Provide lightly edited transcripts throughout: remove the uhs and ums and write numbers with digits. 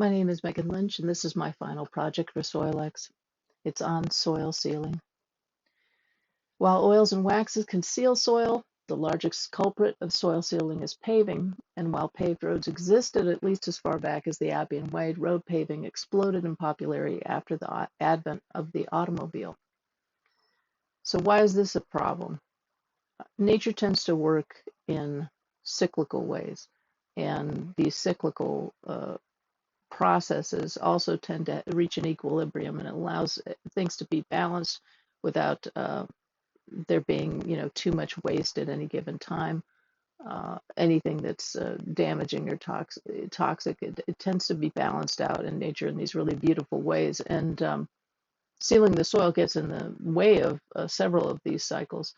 My name is Megan Lynch, and this is my final project for SoilX. It's on soil sealing. While oils and waxes can seal soil, the largest culprit of soil sealing is paving, and while paved roads existed at least as far back as the Appian Way, road paving exploded in popularity after the advent of the automobile. So why is this a problem? Nature tends to work in cyclical ways, and these cyclical processes also tend to reach an equilibrium, and it allows things to be balanced without there being, too much waste at any given time. Anything that's damaging or toxic, it tends to be balanced out in nature in these really beautiful ways. And sealing the soil gets in the way of several of these cycles.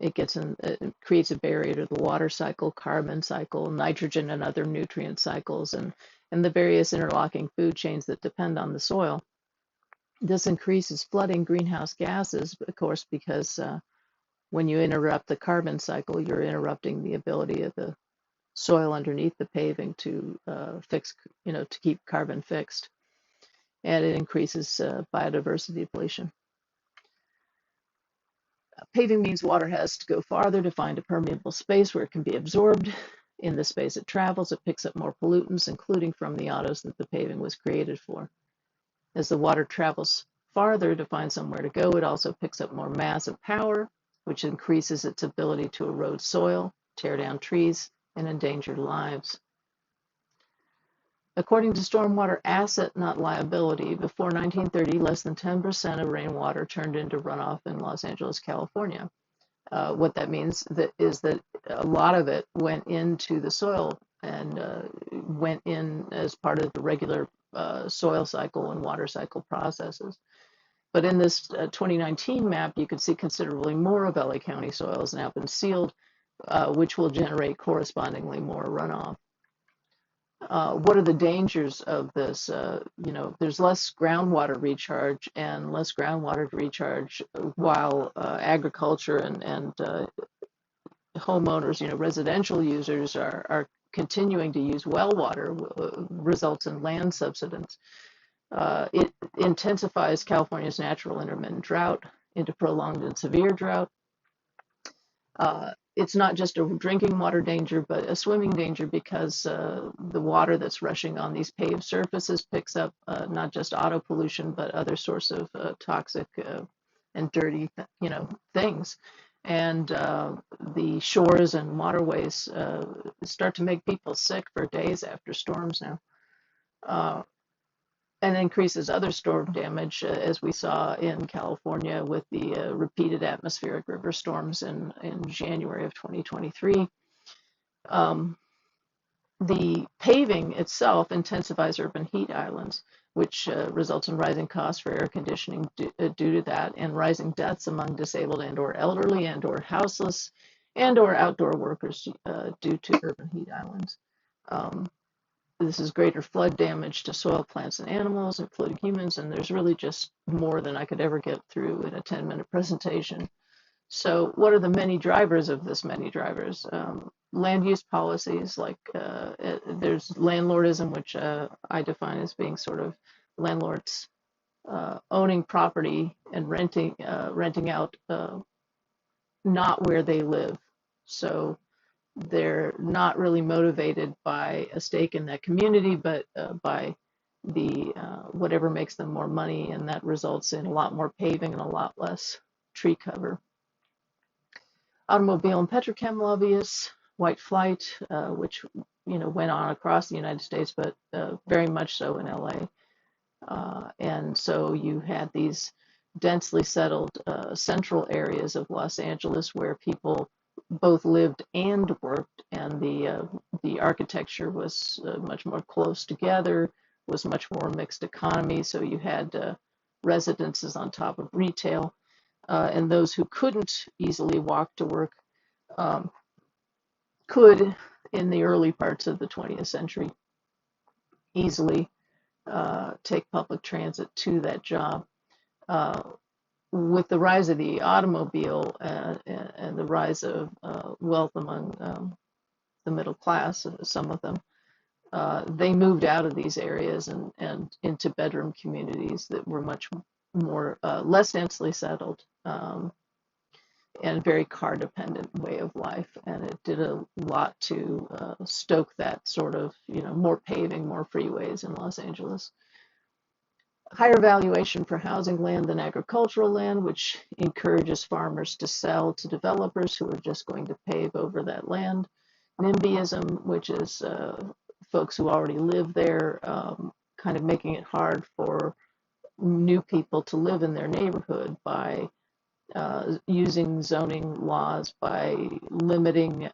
It creates a barrier to the water cycle, carbon cycle, nitrogen and other nutrient cycles, and the various interlocking food chains that depend on the soil. This increases flooding greenhouse gases, of course, because when you interrupt the carbon cycle, you're interrupting the ability of the soil underneath the paving to to keep carbon fixed, and it increases biodiversity depletion. Paving means water has to go farther to find a permeable space where it can be absorbed. In the space it travels, it picks up more pollutants, including from the autos that the paving was created for. As the water travels farther to find somewhere to go, it also picks up more mass and power, which increases its ability to erode soil, tear down trees, and endanger lives. According to Stormwater Asset, Not Liability, before 1930, less than 10% of rainwater turned into runoff in Los Angeles, California. What that means is that a lot of it went into the soil and went in as part of the regular soil cycle and water cycle processes. But in this 2019 map, you can see considerably more of LA County soil has now been sealed, which will generate correspondingly more runoff. What are the dangers of this? There's less groundwater recharge and less groundwater recharge while agriculture and homeowners, residential users are continuing to use well water, results in land subsidence. It intensifies California's natural intermittent drought into prolonged and severe drought. It's not just a drinking water danger, but a swimming danger, because the water that's rushing on these paved surfaces picks up not just auto pollution, but other sorts of toxic and dirty, things. And the shores and waterways start to make people sick for days after storms now. And increases other storm damage, as we saw in California with the repeated atmospheric river storms in January of 2023. The paving itself intensifies urban heat islands, which results in rising costs for air conditioning due to that, and rising deaths among disabled and/or elderly and/or houseless and/or outdoor workers due to urban heat islands. This is greater flood damage to soil, plants, and animals, including humans, and there's really just more than I could ever get through in a 10-minute presentation. So what are the many drivers of this many drivers? Land use policies, like there's landlordism, which I define as being sort of landlords owning property and renting out not where they live. So they're not really motivated by a stake in that community, but by the whatever makes them more money, and that results in a lot more paving and a lot less tree cover. Automobile and petrochem lobbyists, white flight, which went on across the United States, but very much so in LA. And so you had these densely settled central areas of Los Angeles where people both lived and worked, and the architecture was much more close together, was much more mixed economy. So you had residences on top of retail, and those who couldn't easily walk to work could, in the early parts of the 20th century, easily take public transit to that job. With the rise of the automobile and the rise of wealth among the middle class, some of them, they moved out of these areas and into bedroom communities that were much more less densely settled, and very car dependent way of life. And it did a lot to stoke that sort of, more paving, more freeways in Los Angeles. Higher valuation for housing land than agricultural land, which encourages farmers to sell to developers who are just going to pave over that land. NIMBYism, which is folks who already live there, kind of making it hard for new people to live in their neighborhood by using zoning laws, by limiting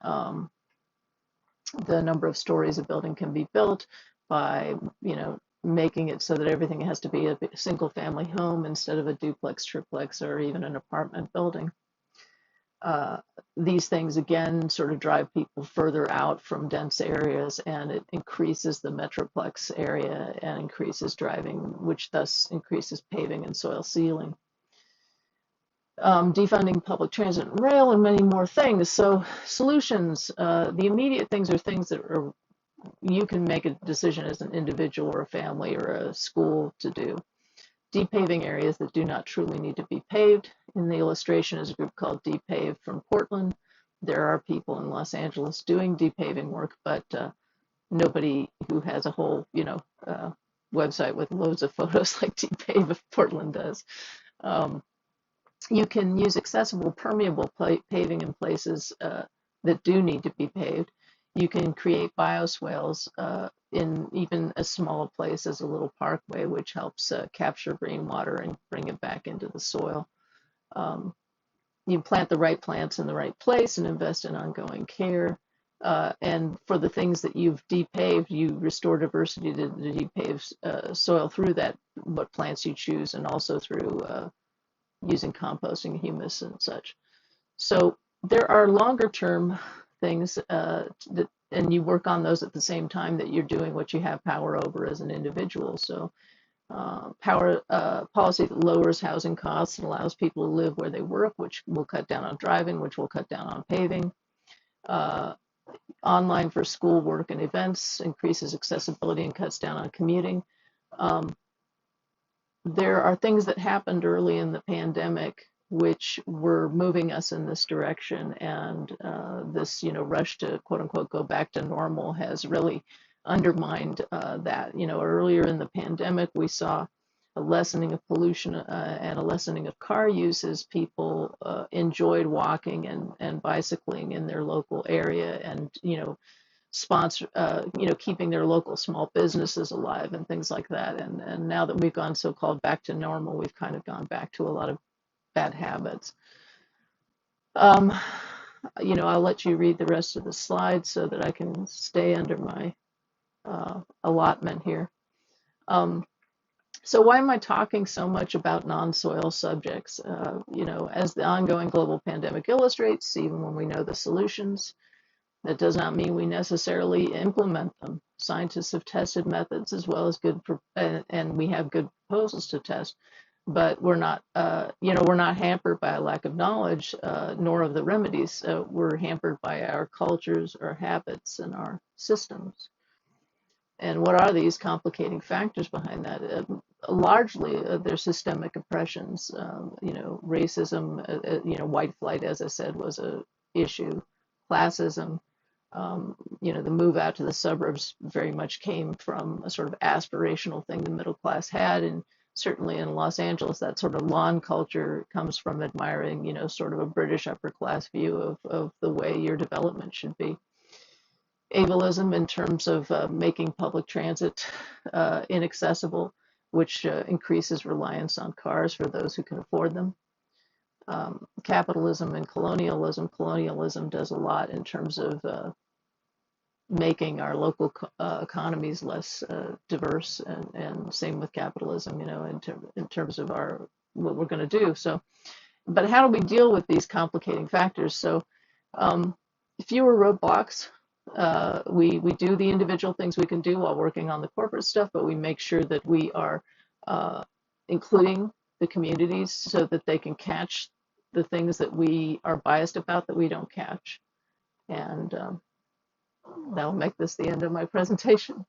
the number of stories a building can be built, by making it so that everything has to be a single family home instead of a duplex, triplex, or even an apartment building. These things again sort of drive people further out from dense areas, and it increases the metroplex area and increases driving, which thus increases paving and soil sealing. Defunding public transit and rail, and many more things. So solutions, the immediate things are things that you can make a decision as an individual or a family or a school to do. Depaving areas that do not truly need to be paved. In the illustration is a group called Depave from Portland. There are people in Los Angeles doing depaving work, but nobody who has a whole, website with loads of photos like Depave of Portland does. You can use accessible permeable paving in places that do need to be paved. You can create bioswales in even as small a place as a little parkway, which helps capture rainwater and bring it back into the soil. You plant the right plants in the right place and invest in ongoing care. And for the things that you've depaved, you restore diversity to the depaved soil through what plants you choose, and also through using composting, humus, and such. So there are longer term things and you work on those at the same time that you're doing what you have power over as an individual. So policy that lowers housing costs and allows people to live where they work, which will cut down on driving, which will cut down on paving. Online for school work and events increases accessibility and cuts down on commuting. There are things that happened early in the pandemic which were moving us in this direction, and this rush to quote unquote go back to normal has really undermined that. Earlier in the pandemic we saw a lessening of pollution and a lessening of car use as people enjoyed walking and bicycling in their local area, and sponsor, keeping their local small businesses alive and things like that. And now that we've gone so-called back to normal, we've kind of gone back to a lot of bad habits. I'll let you read the rest of the slides so that I can stay under my allotment here. So why am I talking so much about non-soil subjects? As the ongoing global pandemic illustrates, even when we know the solutions, that does not mean we necessarily implement them. Scientists have tested methods as well as and we have good proposals to test, but we're not hampered by a lack of knowledge, nor of the remedies. We're hampered by our cultures, our habits, and our systems. And what are these complicating factors behind that? Largely, they're systemic oppressions. Racism, white flight, as I said, was an issue. Classism. The move out to the suburbs very much came from a sort of aspirational thing the middle class had, and certainly in Los Angeles, that sort of lawn culture comes from admiring, sort of a British upper class view of the way your development should be. Ableism in terms of making public transit inaccessible, which increases reliance on cars for those who can afford them. Capitalism and colonialism. Colonialism does a lot in terms of making our local economies less diverse, and same with capitalism, in terms of what we're going to do. So, but how do we deal with these complicating factors? So, fewer roadblocks. We do the individual things we can do while working on the corporate stuff, but we make sure that we are including the communities so that they can catch the things that we are biased about that we don't catch. And that'll make this the end of my presentation.